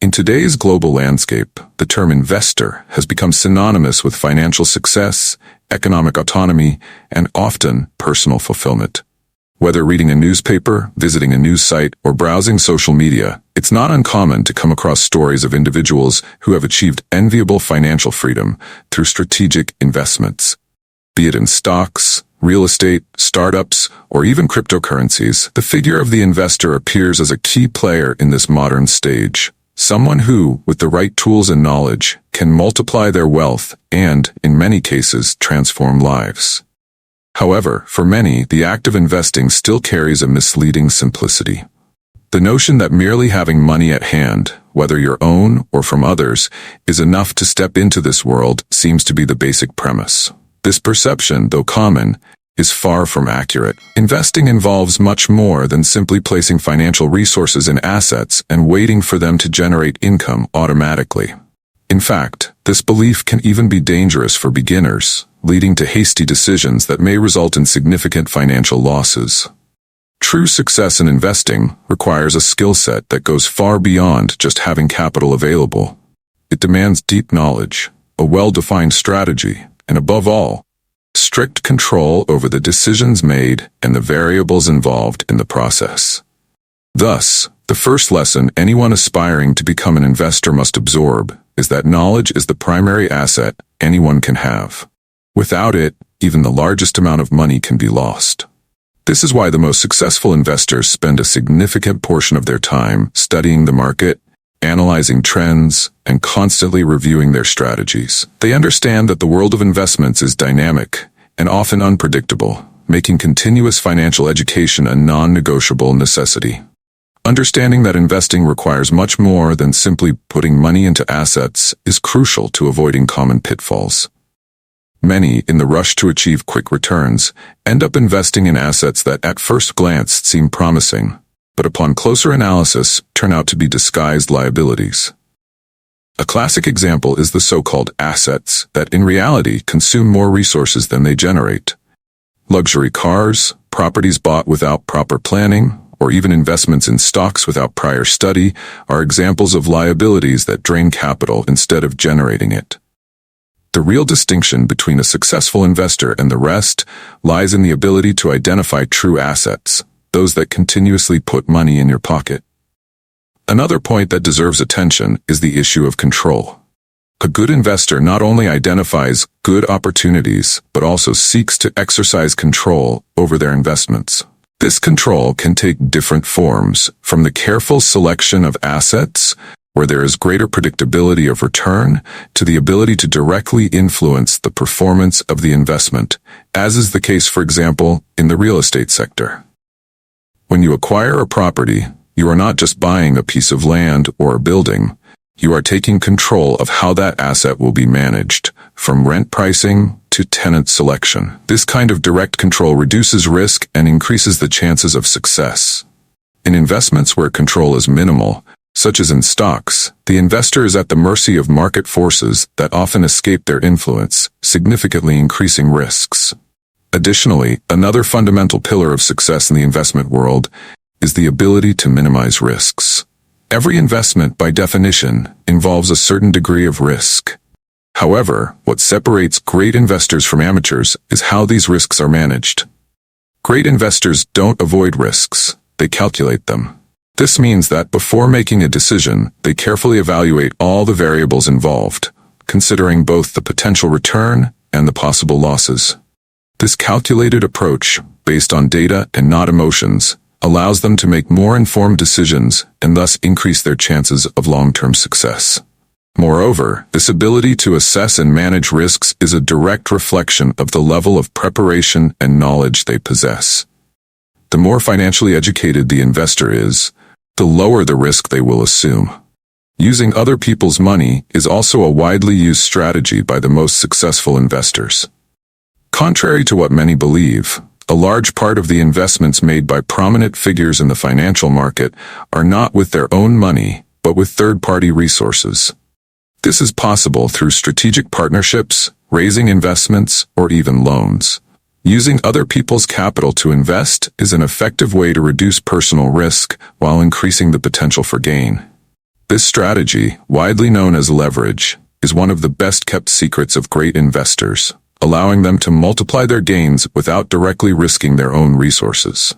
In today's global landscape, the term investor has become synonymous with financial success, economic autonomy, and often personal fulfillment. Whether reading a newspaper, visiting a news site, or browsing social media, it's not uncommon to come across stories of individuals who have achieved enviable financial freedom through strategic investments. Be it in stocks, real estate, startups, or even cryptocurrencies, the figure of the investor appears as a key player in this modern stage. Someone who, with the right tools and knowledge, can multiply their wealth and, in many cases, transform lives. However, for many, the act of investing still carries a misleading simplicity. The notion that merely having money at hand, whether your own or from others, is enough to step into this world seems to be the basic premise. This perception, though common, is far from accurate. Investing involves much more than simply placing financial resources in assets and waiting for them to generate income automatically. In fact, this belief can even be dangerous for beginners, leading to hasty decisions that may result in significant financial losses. True success in investing requires a skill set that goes far beyond just having capital available. It demands deep knowledge, a well-defined strategy, and above all, strict control over the decisions made and the variables involved in the process. Thus, the first lesson anyone aspiring to become an investor must absorb is that knowledge is the primary asset anyone can have. Without it, even the largest amount of money can be lost. This is why the most successful investors spend a significant portion of their time studying the market, analyzing trends, and constantly reviewing their strategies. They understand that the world of investments is dynamic and often unpredictable, making continuous financial education a non-negotiable necessity. Understanding that investing requires much more than simply putting money into assets is crucial to avoiding common pitfalls. Many, in the rush to achieve quick returns, end up investing in assets that at first glance seem promising, but upon closer analysis turn out to be disguised liabilities. A classic example is the so-called assets that in reality consume more resources than they generate. Luxury cars, properties bought without proper planning, or even investments in stocks without prior study are examples of liabilities that drain capital instead of generating it. The real distinction between a successful investor and the rest lies in the ability to identify true assets, those that continuously put money in your pocket. Another point that deserves attention is the issue of control. A good investor not only identifies good opportunities, but also seeks to exercise control over their investments. This control can take different forms, from the careful selection of assets, where there is greater predictability of return, to the ability to directly influence the performance of the investment, as is the case, for example, in the real estate sector. When you acquire a property, you are not just buying a piece of land or a building. You are taking control of how that asset will be managed, from rent pricing to tenant selection. This kind of direct control reduces risk and increases the chances of success. In investments where control is minimal, such as in stocks, the investor is at the mercy of market forces that often escape their influence, significantly increasing risks. Additionally, another fundamental pillar of success in the investment world is the ability to minimize risks. Every investment, by definition, involves a certain degree of risk. However, what separates great investors from amateurs is how these risks are managed. Great investors don't avoid risks, they calculate them. This means that before making a decision, they carefully evaluate all the variables involved, considering both the potential return and the possible losses. This calculated approach, based on data and not emotions, allows them to make more informed decisions and thus increase their chances of long-term success. Moreover, this ability to assess and manage risks is a direct reflection of the level of preparation and knowledge they possess. The more financially educated the investor is, the lower the risk they will assume. Using other people's money is also a widely used strategy by the most successful investors. Contrary to what many believe, a large part of the investments made by prominent figures in the financial market are not with their own money, but with third-party resources. This is possible through strategic partnerships, raising investments, or even loans. Using other people's capital to invest is an effective way to reduce personal risk while increasing the potential for gain. This strategy, widely known as leverage, is one of the best-kept secrets of great investors, allowing them to multiply their gains without directly risking their own resources.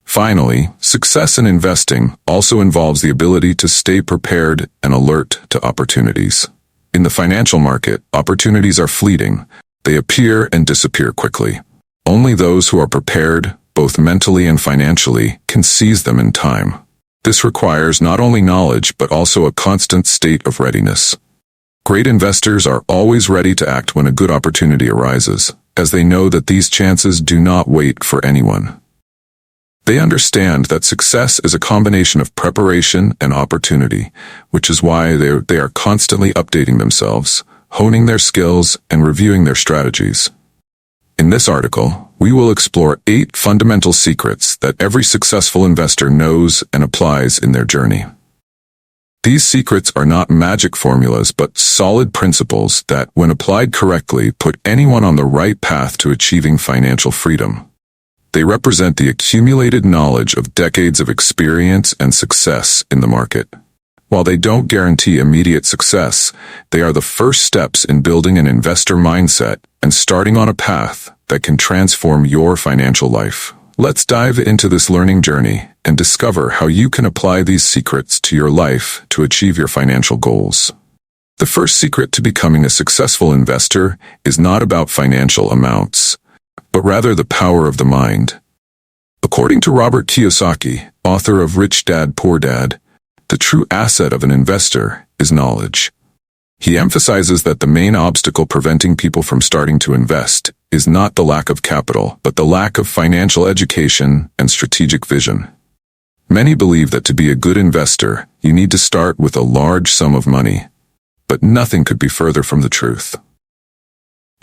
Finally, success in investing also involves the ability to stay prepared and alert to opportunities. In the financial market, opportunities are fleeting. They appear and disappear quickly. Only those who are prepared, both mentally and financially, can seize them in time. This requires not only knowledge but also a constant state of readiness. Great investors are always ready to act when a good opportunity arises, as they know that these chances do not wait for anyone. They understand that success is a combination of preparation and opportunity, which is why they are constantly updating themselves, honing their skills, and reviewing their strategies. In this article, we will explore 8 fundamental secrets that every successful investor knows and applies in their journey. These secrets are not magic formulas but solid principles that, when applied correctly, put anyone on the right path to achieving financial freedom. They represent the accumulated knowledge of decades of experience and success in the market. While they don't guarantee immediate success, they are the first steps in building an investor mindset and starting on a path that can transform your financial life. Let's dive into this learning journey and discover how you can apply these secrets to your life to achieve your financial goals. The first secret to becoming a successful investor is not about financial amounts, but rather the power of the mind. According to Robert Kiyosaki, author of Rich Dad, Poor Dad, the true asset of an investor is knowledge. He emphasizes that the main obstacle preventing people from starting to invest is not the lack of capital, but the lack of financial education and strategic vision. Many believe that to be a good investor, you need to start with a large sum of money, but nothing could be further from the truth.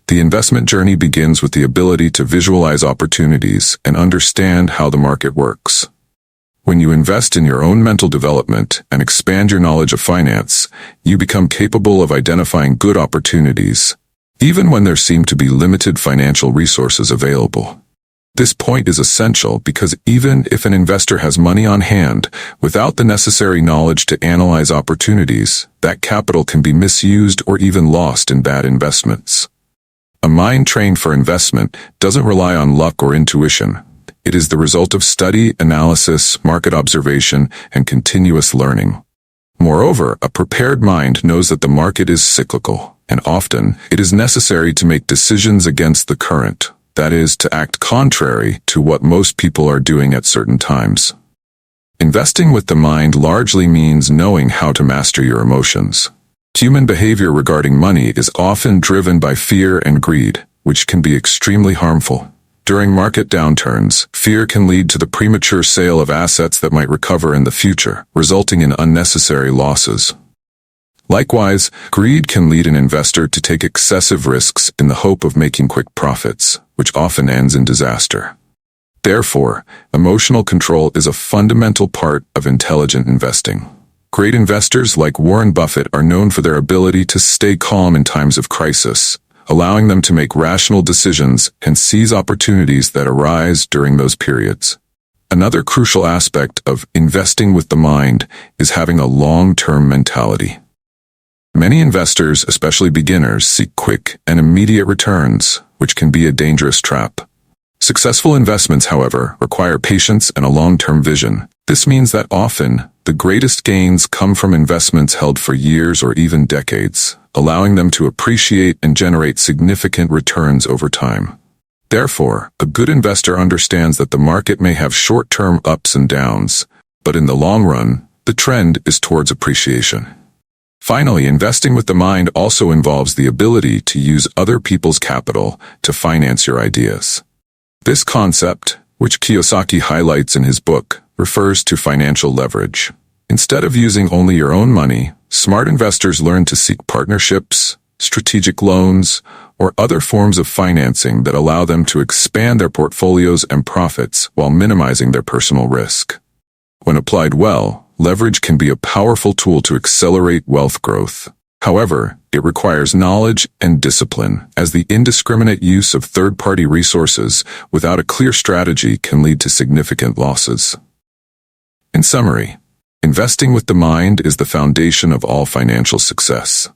The investment journey begins with the ability to visualize opportunities and understand how the market works. When you invest in your own mental development and expand your knowledge of finance, you become capable of identifying good opportunities, even when there seem to be limited financial resources available. This point is essential because even if an investor has money on hand, without the necessary knowledge to analyze opportunities, that capital can be misused or even lost in bad investments. A mind trained for investment doesn't rely on luck or intuition. It is the result of study, analysis, market observation, and continuous learning. Moreover, a prepared mind knows that the market is cyclical, and often it is necessary to make decisions against the current, that is, to act contrary to what most people are doing at certain times. Investing with the mind largely means knowing how to master your emotions. Human behavior regarding money is often driven by fear and greed, which can be extremely harmful. During market downturns, fear can lead to the premature sale of assets that might recover in the future, resulting in unnecessary losses. Likewise, greed can lead an investor to take excessive risks in the hope of making quick profits, which often ends in disaster. Therefore, emotional control is a fundamental part of intelligent investing. Great investors like Warren Buffett are known for their ability to stay calm in times of crisis, allowing them to make rational decisions and seize opportunities that arise during those periods. Another crucial aspect of investing with the mind is having a long-term mentality. Many investors, especially beginners, seek quick and immediate returns, which can be a dangerous trap. Successful investments, however, require patience and a long-term vision. This means that often, the greatest gains come from investments held for years or even decades, allowing them to appreciate and generate significant returns over time. Therefore, a good investor understands that the market may have short-term ups and downs, but in the long run, the trend is towards appreciation. Finally, investing with the mind also involves the ability to use other people's capital to finance your ideas. This concept, which Kiyosaki highlights in his book, refers to financial leverage. Instead of using only your own money, smart investors learn to seek partnerships, strategic loans, or other forms of financing that allow them to expand their portfolios and profits while minimizing their personal risk. When applied well, leverage can be a powerful tool to accelerate wealth growth. However, it requires knowledge and discipline, as the indiscriminate use of third-party resources without a clear strategy can lead to significant losses. In summary, Investing with the mind is the foundation of all financial success.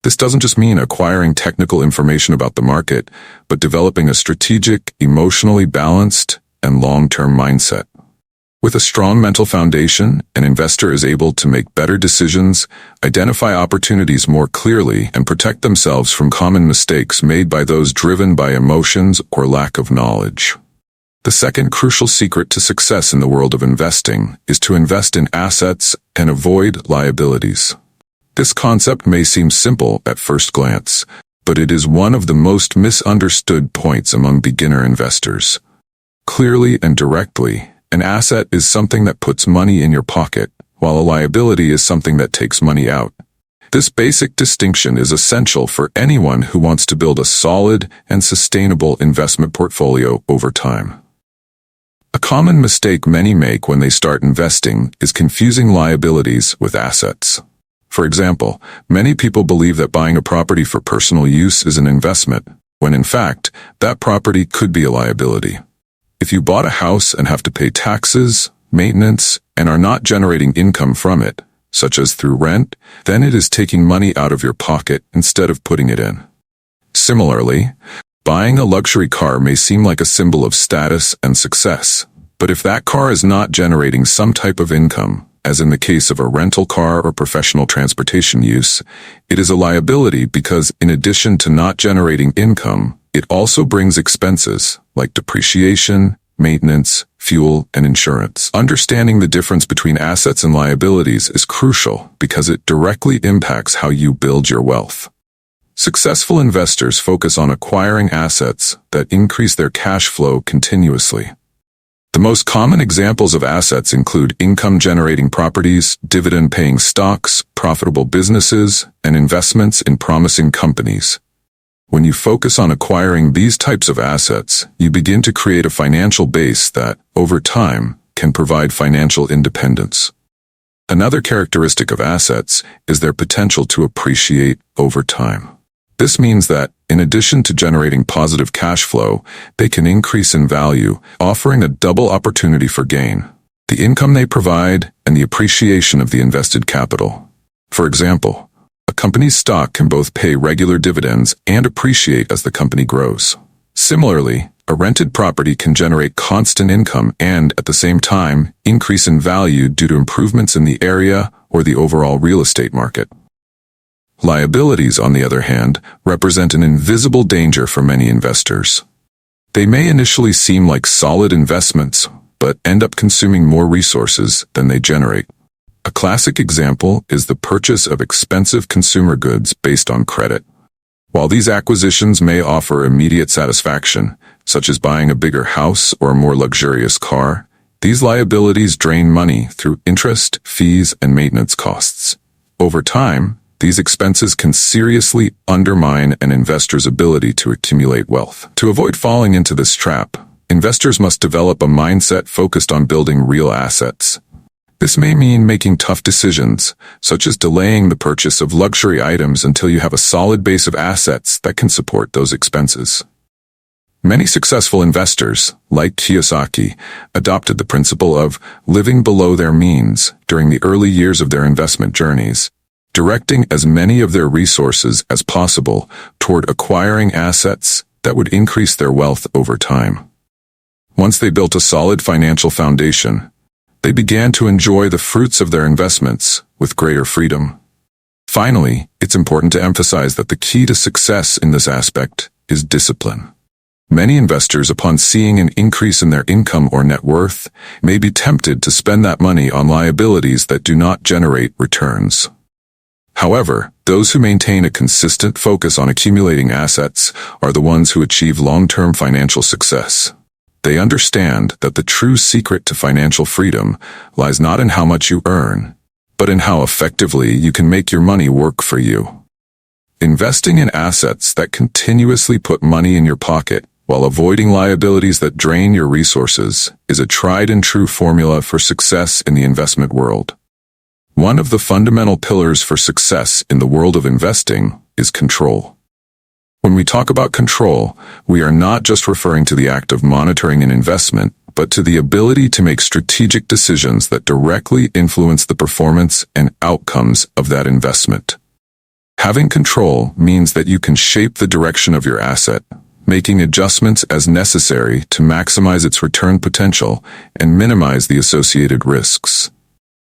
This doesn't just mean acquiring technical information about the market, but developing a strategic, emotionally balanced, and long-term mindset. With a strong mental foundation, an investor is able to make better decisions, identify opportunities more clearly, and protect themselves from common mistakes made by those driven by emotions or lack of knowledge. The second crucial secret to success in the world of investing is to invest in assets and avoid liabilities. This concept may seem simple at first glance, but it is one of the most misunderstood points among beginner investors. Clearly and directly, an asset is something that puts money in your pocket, while a liability is something that takes money out. This basic distinction is essential for anyone who wants to build a solid and sustainable investment portfolio over time. A common mistake many make when they start investing is confusing liabilities with assets. For example, many people believe that buying a property for personal use is an investment, when in fact, that property could be a liability. If you bought a house and have to pay taxes, maintenance, and are not generating income from it, such as through rent, then it is taking money out of your pocket instead of putting it in. Similarly, buying a luxury car may seem like a symbol of status and success, but if that car is not generating some type of income, as in the case of a rental car or professional transportation use, it is a liability because in addition to not generating income, it also brings expenses like depreciation, maintenance, fuel, and insurance. Understanding the difference between assets and liabilities is crucial because it directly impacts how you build your wealth. Successful investors focus on acquiring assets that increase their cash flow continuously. The most common examples of assets include income-generating properties, dividend-paying stocks, profitable businesses, and investments in promising companies. When you focus on acquiring these types of assets, you begin to create a financial base that, over time, can provide financial independence. Another characteristic of assets is their potential to appreciate over time. This means that, in addition to generating positive cash flow, they can increase in value, offering a double opportunity for gain: the income they provide and the appreciation of the invested capital. For example, a company's stock can both pay regular dividends and appreciate as the company grows. Similarly, a rented property can generate constant income and, at the same time, increase in value due to improvements in the area or the overall real estate market. Liabilities, on the other hand, represent an invisible danger for many investors. They may initially seem like solid investments, but end up consuming more resources than they generate. A classic example is the purchase of expensive consumer goods based on credit. While these acquisitions may offer immediate satisfaction, such as buying a bigger house or a more luxurious car, these liabilities drain money through interest, fees, and maintenance costs. Over time, these expenses can seriously undermine an investor's ability to accumulate wealth. To avoid falling into this trap, investors must develop a mindset focused on building real assets. This may mean making tough decisions, such as delaying the purchase of luxury items until you have a solid base of assets that can support those expenses. Many successful investors, like Kiyosaki, adopted the principle of living below their means during the early years of their investment journeys, directing as many of their resources as possible toward acquiring assets that would increase their wealth over time. Once they built a solid financial foundation, they began to enjoy the fruits of their investments with greater freedom. Finally, it's important to emphasize that the key to success in this aspect is discipline. Many investors, upon seeing an increase in their income or net worth, may be tempted to spend that money on liabilities that do not generate returns. However, those who maintain a consistent focus on accumulating assets are the ones who achieve long-term financial success. They understand that the true secret to financial freedom lies not in how much you earn, but in how effectively you can make your money work for you. Investing in assets that continuously put money in your pocket while avoiding liabilities that drain your resources is a tried and true formula for success in the investment world. One of the fundamental pillars for success in the world of investing is control. When we talk about control, we are not just referring to the act of monitoring an investment, but to the ability to make strategic decisions that directly influence the performance and outcomes of that investment. Having control means that you can shape the direction of your asset, making adjustments as necessary to maximize its return potential and minimize the associated risks.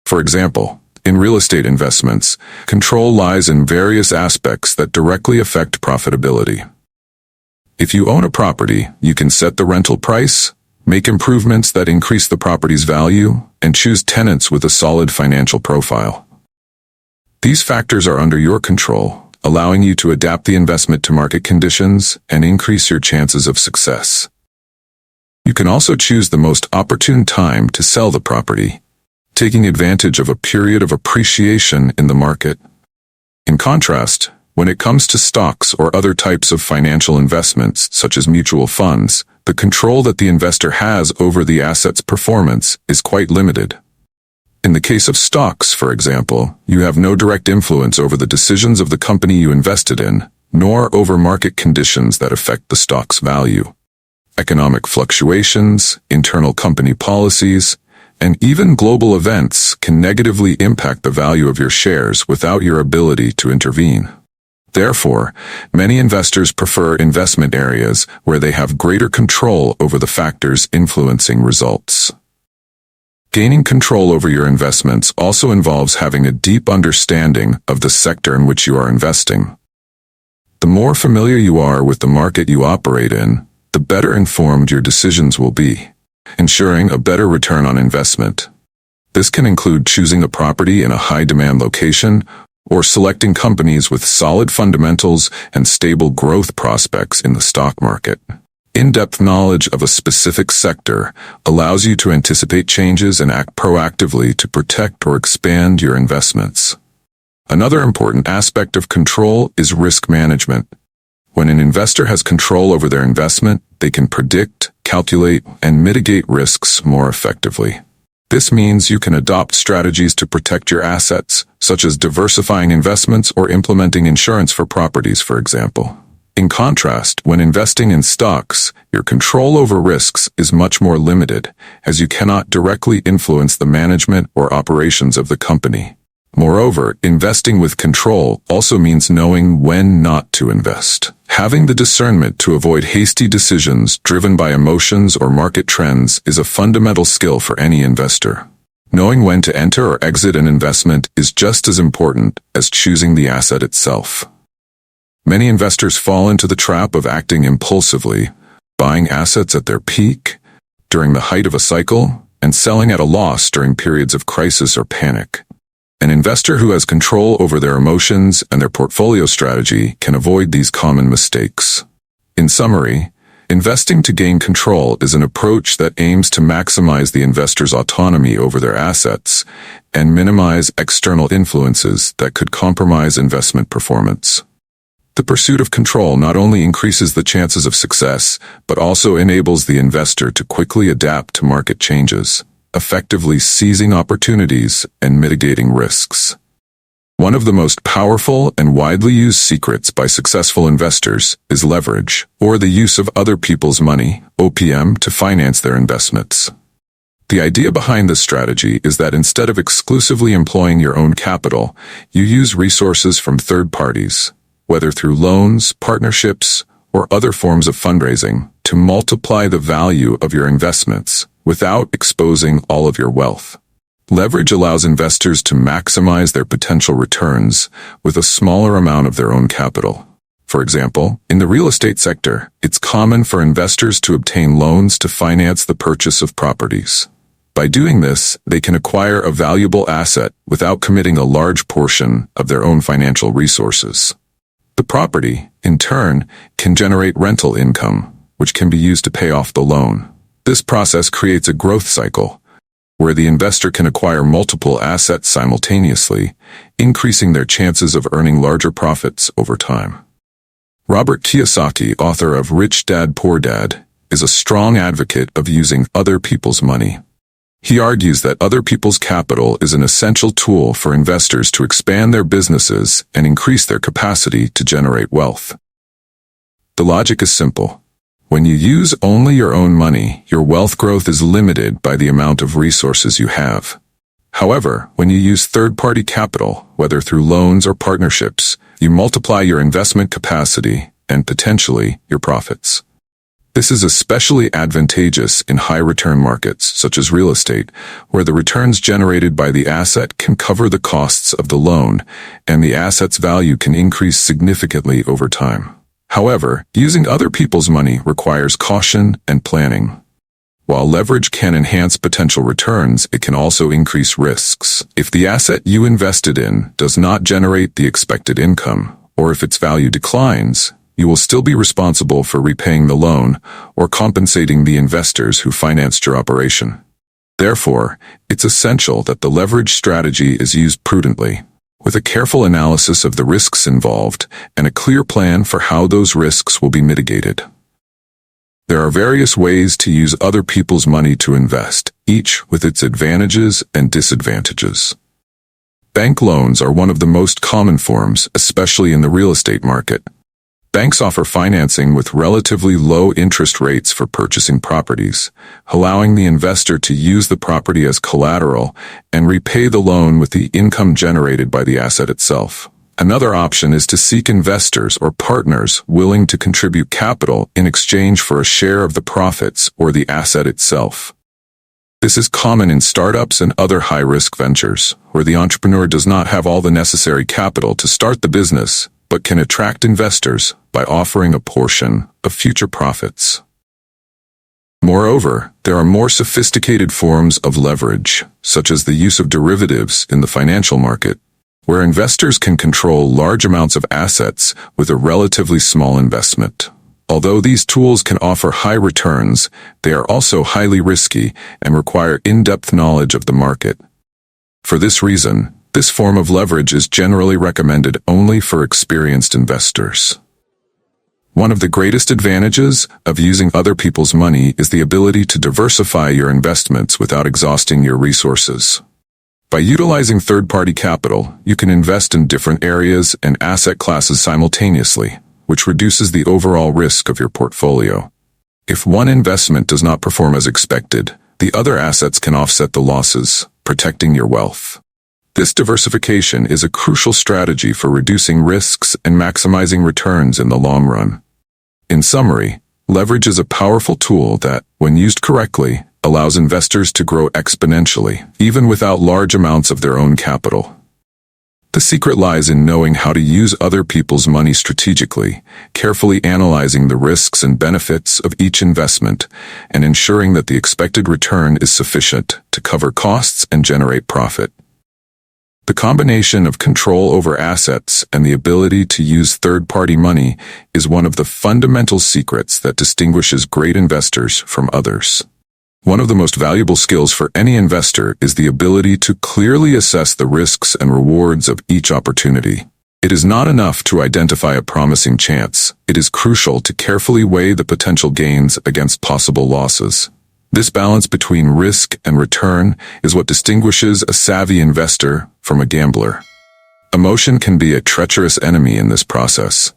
For example, in real estate investments, control lies in various aspects that directly affect profitability. If you own a property, you can set the rental price, make improvements that increase the property's value, and choose tenants with a solid financial profile. These factors are under your control, allowing you to adapt the investment to market conditions and increase your chances of success. You can also choose the most opportune time to sell the property, taking advantage of a period of appreciation in the market. In contrast, when it comes to stocks or other types of financial investments, such as mutual funds, the control that the investor has over the asset's performance is quite limited. In the case of stocks, for example, you have no direct influence over the decisions of the company you invested in, nor over market conditions that affect the stock's value. Economic fluctuations, internal company policies, and even global events can negatively impact the value of your shares without your ability to intervene. Therefore, many investors prefer investment areas where they have greater control over the factors influencing results. Gaining control over your investments also involves having a deep understanding of the sector in which you are investing. The more familiar you are with the market you operate in, the better informed your decisions will be, ensuring a better return on investment. This can include choosing a property in a high-demand location or selecting companies with solid fundamentals and stable growth prospects in the stock market. In-depth knowledge of a specific sector allows you to anticipate changes and act proactively to protect or expand your investments. Another important aspect of control is risk management. When an investor has control over their investment, they can predict, calculate, and mitigate risks more effectively. This means you can adopt strategies to protect your assets, such as diversifying investments or implementing insurance for properties, for example. In contrast, when investing in stocks, your control over risks is much more limited, as you cannot directly influence the management or operations of the company. Moreover, investing with control also means knowing when not to invest. Having the discernment to avoid hasty decisions driven by emotions or market trends is a fundamental skill for any investor. Knowing when to enter or exit an investment is just as important as choosing the asset itself. Many investors fall into the trap of acting impulsively, buying assets at their peak, during the height of a cycle, and selling at a loss during periods of crisis or panic. An investor who has control over their emotions and their portfolio strategy can avoid these common mistakes. In summary, investing to gain control is an approach that aims to maximize the investor's autonomy over their assets and minimize external influences that could compromise investment performance. The pursuit of control not only increases the chances of success, but also enables the investor to quickly adapt to market changes, effectively seizing opportunities and mitigating risks. One of the most powerful and widely used secrets by successful investors is leverage, or the use of other people's money, OPM, to finance their investments. The idea behind this strategy is that instead of exclusively employing your own capital, you use resources from third parties, whether through loans, partnerships, or other forms of fundraising, to multiply the value of your investments without exposing all of your wealth. Leverage allows investors to maximize their potential returns with a smaller amount of their own capital. For example, in the real estate sector, it's common for investors to obtain loans to finance the purchase of properties. By doing this, they can acquire a valuable asset without committing a large portion of their own financial resources. The property, in turn, can generate rental income, which can be used to pay off the loan. This process creates a growth cycle, where the investor can acquire multiple assets simultaneously, increasing their chances of earning larger profits over time. Robert Kiyosaki, author of Rich Dad, Poor Dad, is a strong advocate of using other people's money. He argues that other people's capital is an essential tool for investors to expand their businesses and increase their capacity to generate wealth. The logic is simple. When you use only your own money, your wealth growth is limited by the amount of resources you have. However, when you use third-party capital, whether through loans or partnerships, you multiply your investment capacity and potentially your profits. This is especially advantageous in high-return markets, such as real estate, where the returns generated by the asset can cover the costs of the loan, and the asset's value can increase significantly over time. However, using other people's money requires caution and planning. While leverage can enhance potential returns, it can also increase risks. If the asset you invested in does not generate the expected income, or if its value declines, you will still be responsible for repaying the loan or compensating the investors who financed your operation. Therefore, it's essential that the leverage strategy is used prudently, with a careful analysis of the risks involved and a clear plan for how those risks will be mitigated. There are various ways to use other people's money to invest, each with its advantages and disadvantages. Bank loans are one of the most common forms, especially in the real estate market. Banks offer financing with relatively low interest rates for purchasing properties, allowing the investor to use the property as collateral and repay the loan with the income generated by the asset itself. Another option is to seek investors or partners willing to contribute capital in exchange for a share of the profits or the asset itself. This is common in startups and other high-risk ventures, where the entrepreneur does not have all the necessary capital to start the business, but can attract investors by offering a portion of future profits. Moreover, there are more sophisticated forms of leverage, such as the use of derivatives in the financial market, where investors can control large amounts of assets with a relatively small investment. Although these tools can offer high returns, they are also highly risky and require in-depth knowledge of the market. For this reason, this form of leverage is generally recommended only for experienced investors. One of the greatest advantages of using other people's money is the ability to diversify your investments without exhausting your resources. By utilizing third-party capital, you can invest in different areas and asset classes simultaneously, which reduces the overall risk of your portfolio. If one investment does not perform as expected, the other assets can offset the losses, protecting your wealth. This diversification is a crucial strategy for reducing risks and maximizing returns in the long run. In summary, leverage is a powerful tool that, when used correctly, allows investors to grow exponentially, even without large amounts of their own capital. The secret lies in knowing how to use other people's money strategically, carefully analyzing the risks and benefits of each investment, and ensuring that the expected return is sufficient to cover costs and generate profit. The combination of control over assets and the ability to use third-party money is one of the fundamental secrets that distinguishes great investors from others. One of the most valuable skills for any investor is the ability to clearly assess the risks and rewards of each opportunity. It is not enough to identify a promising chance. It is crucial to carefully weigh the potential gains against possible losses. This balance between risk and return is what distinguishes a savvy investor from a gambler. Emotion can be a treacherous enemy in this process.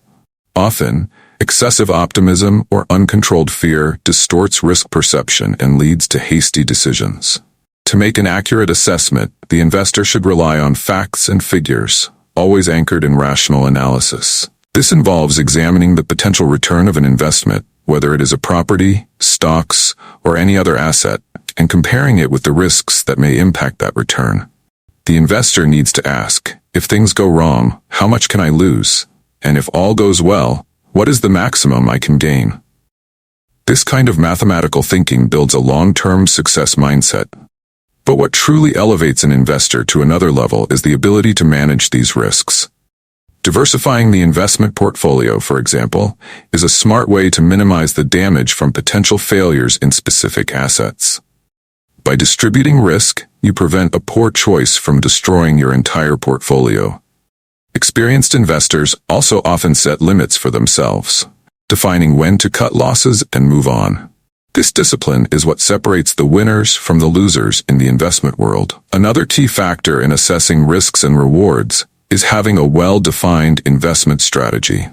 Often, excessive optimism or uncontrolled fear distorts risk perception and leads to hasty decisions. To make an accurate assessment, the investor should rely on facts and figures, always anchored in rational analysis. This involves examining the potential return of an investment, whether it is a property, stocks, or any other asset, and comparing it with the risks that may impact that return. The investor needs to ask, if things go wrong, how much can I lose? And if all goes well, what is the maximum I can gain? This kind of mathematical thinking builds a long-term success mindset. But what truly elevates an investor to another level is the ability to manage these risks. Diversifying the investment portfolio, for example, is a smart way to minimize the damage from potential failures in specific assets. By distributing risk, you prevent a poor choice from destroying your entire portfolio. Experienced investors also often set limits for themselves, defining when to cut losses and move on. This discipline is what separates the winners from the losers in the investment world. Another key factor in assessing risks and rewards is having a well-defined investment strategy.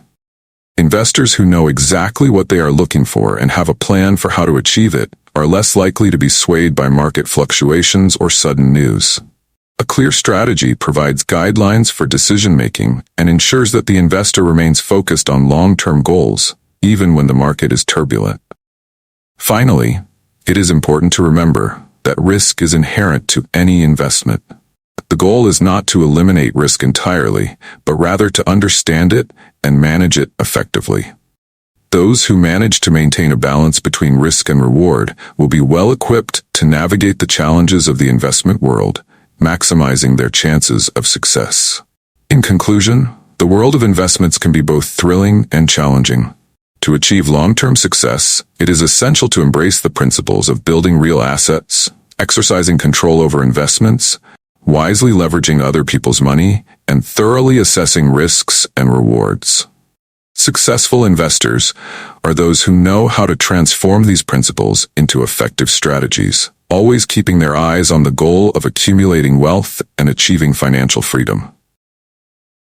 Investors who know exactly what they are looking for and have a plan for how to achieve it are less likely to be swayed by market fluctuations or sudden news. A clear strategy provides guidelines for decision-making and ensures that the investor remains focused on long-term goals, even when the market is turbulent. Finally, it is important to remember that risk is inherent to any investment. The goal is not to eliminate risk entirely, but rather to understand it and manage it effectively. Those who manage to maintain a balance between risk and reward will be well equipped to navigate the challenges of the investment world, maximizing their chances of success. In conclusion, the world of investments can be both thrilling and challenging. To achieve long-term success, it is essential to embrace the principles of building real assets, exercising control over investments, wisely leveraging other people's money, and thoroughly assessing risks and rewards. Successful investors are those who know how to transform these principles into effective strategies, always keeping their eyes on the goal of accumulating wealth and achieving financial freedom.